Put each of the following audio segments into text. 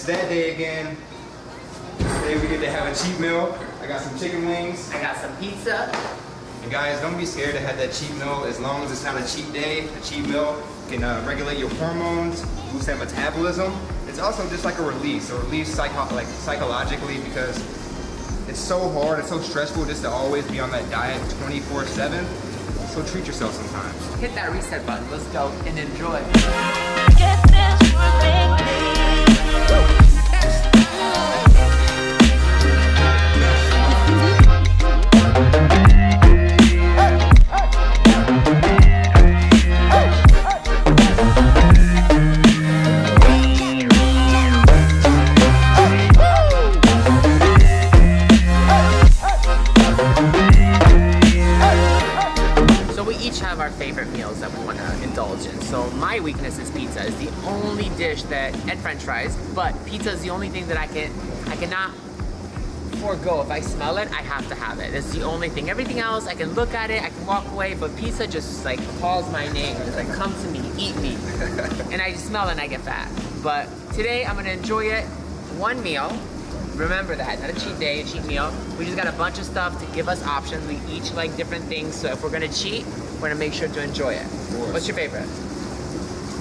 It's that day again. Today we get to have a cheat meal. I got some chicken wings. I got some pizza. And guys, don't be scared to have that cheat meal as long as it's not a cheat day. A cheat meal can regulate your hormones, boost that metabolism. It's also just like a release psychologically, because it's so hard, it's so stressful just to always be on that diet 24/7. So treat yourself sometimes. Hit that reset button. Let's go and enjoy. Get this for have our favorite meals that we want to indulge in. So my weakness is pizza. It's the only dish that, and French fries, but pizza is the only thing that I cannot forego. If I smell it, I have to have it. It's the only thing. Everything else, I can look at it, I can walk away, but pizza just like calls my name. It's like, come to me, eat me. And I just smell it and I get fat. But today I'm gonna enjoy it. One meal. Remember that, not a cheat day, a cheat meal. We just got a bunch of stuff to give us options. We each like different things, so if we're gonna cheat, we're gonna make sure to enjoy it. What's your favorite?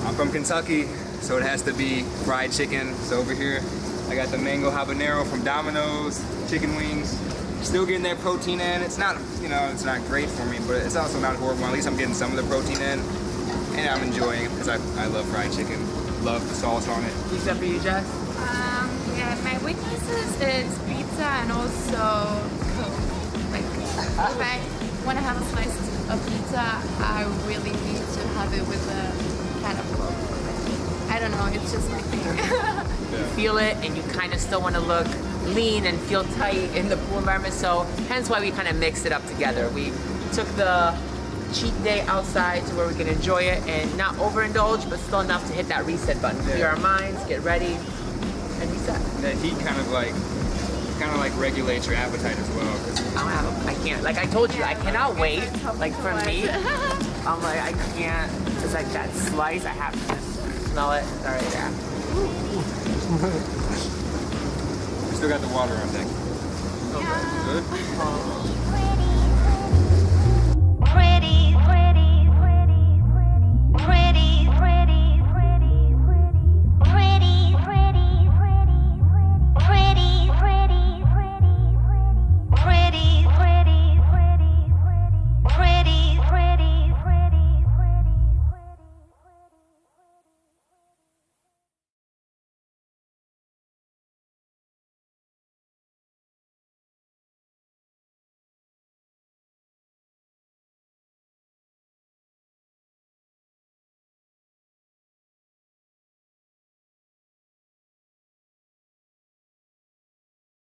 I'm from Kentucky, so it has to be fried chicken. So over here, I got the mango habanero from Domino's, chicken wings. Still getting that protein in. It's not, it's not great for me, but it's also not horrible. At least I'm getting some of the protein in, and I'm enjoying it because I love fried chicken. Love the sauce on it. Pizza for you, Jess? Yeah, my weaknesses is pizza and also Coke. Like, if I want to have a slice of pizza, I really need to have it with a kind of Coke. I don't know, it's just my thing. You feel it, and you kind of still want to look lean and feel tight in the pool environment, so hence why we kind of mixed it up together. We took the cheat day outside to where we can enjoy it and not overindulge, but still enough to hit that reset button. Clear our minds, get ready, and reset. That heat kind of like regulates your appetite as well. I can't. Like I told you, I cannot wait. Like for me, I'm like I can't. It's like that slice. I have to just smell it. All right, yeah. We still got the water on deck. Okay. Good. pretty